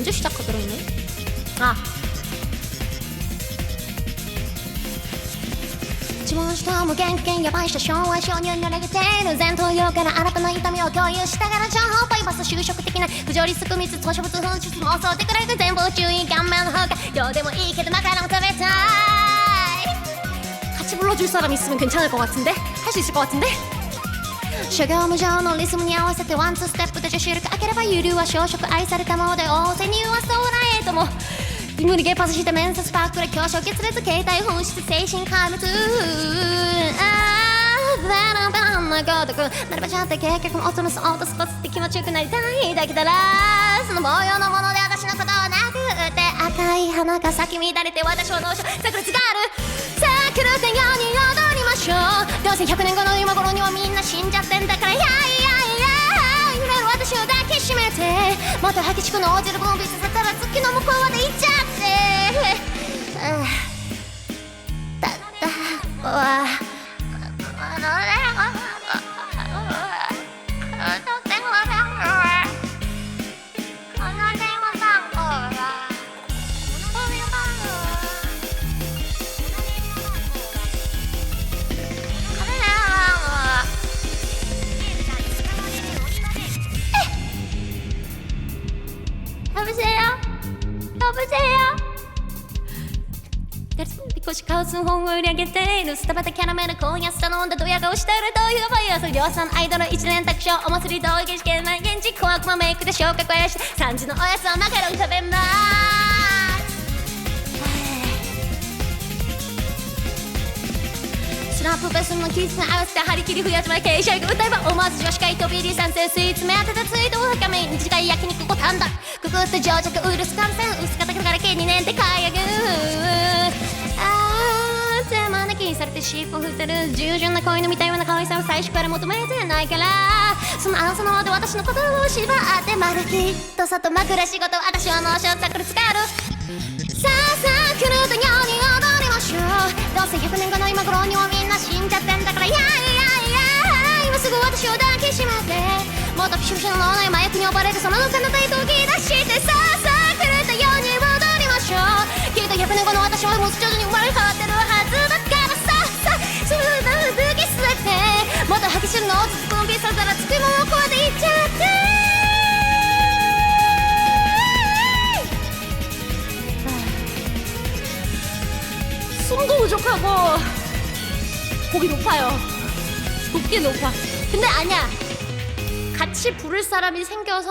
언제 시작하더라 얘네? 아 自分の人も元気やばい人昭和少年のレゲテの前頭葉から新たな痛みを共有したがら情報バイパス就職的な不条理すくみつ図書物紛失妄想テクレク全部注意顔面の方がどうでもいいけどマカロン食べたい 같이 불러줄 사람 있으면 괜찮을 것 같은데? 할 수 있을 것 같은데? 諸行無常のリズムに合わせてワンツーステップで女子力開ければ有料は小食愛されたもので大勢にはソーラエイトも無理ゲーパスして面接パークで教師を決裂携帯本質精神壊滅ベラベラなごとくなればちゃって結局音のそうとスポーツって気持ちよくなりたいだけだらその模様のもので私のことはなくて赤い花が咲き乱れて私は脳症炸裂があるさあ狂ったように踊りましょうどうせ100年後の今頃にはみんな死んじゃってんだからやいやいや揺れる私を抱きしめてもっと激しく脳汁分泌させたら月の向こうまで行っちゃってだったわ여보세요? because 가슴 홍을 향해 때는スタバでキャラメル今夜スタ飲んだドヤ顔したらどういうファイヤー量産アイドル一年卓勝お祭り同義試験毎日小悪魔メイクで消化肥やして3時のおやつはマカロン食べますスラップフェスのキスに合わせて張り切り増やしまい傾斜が歌えば思わず女子会飛び入り賛成スイーツ目当てでツイートを深め短い焼肉ごたんだくぐって情弱ウイルス感染薄型から計2年で買い上げる手招きされて尻尾振ってる従順な恋の見たような可愛さを最初から求めてないからその朝の方で私のことを縛ってまるきっと外枕仕事私は脳症炸裂があるさあさあ狂ったように踊りましょうどうせ100年後の今頃にはみんな死んじゃってんだからやいやいや今すぐ私を抱きしめてもっとピシュピシュの脳内麻薬に溺れるその彼方へとき出してさあさあ狂ったように踊りましょうきっと100年後の私はもう徐々に生まれ変わってるはずだからさあさあそういう武器据えてもっと激しいのをつつコンビさせたらつくもんこうでいっちゃって숨도 부족하고 곡이 높아요. 높긴 높아. 근데 아니야. 같이 부를 사람이 생겨서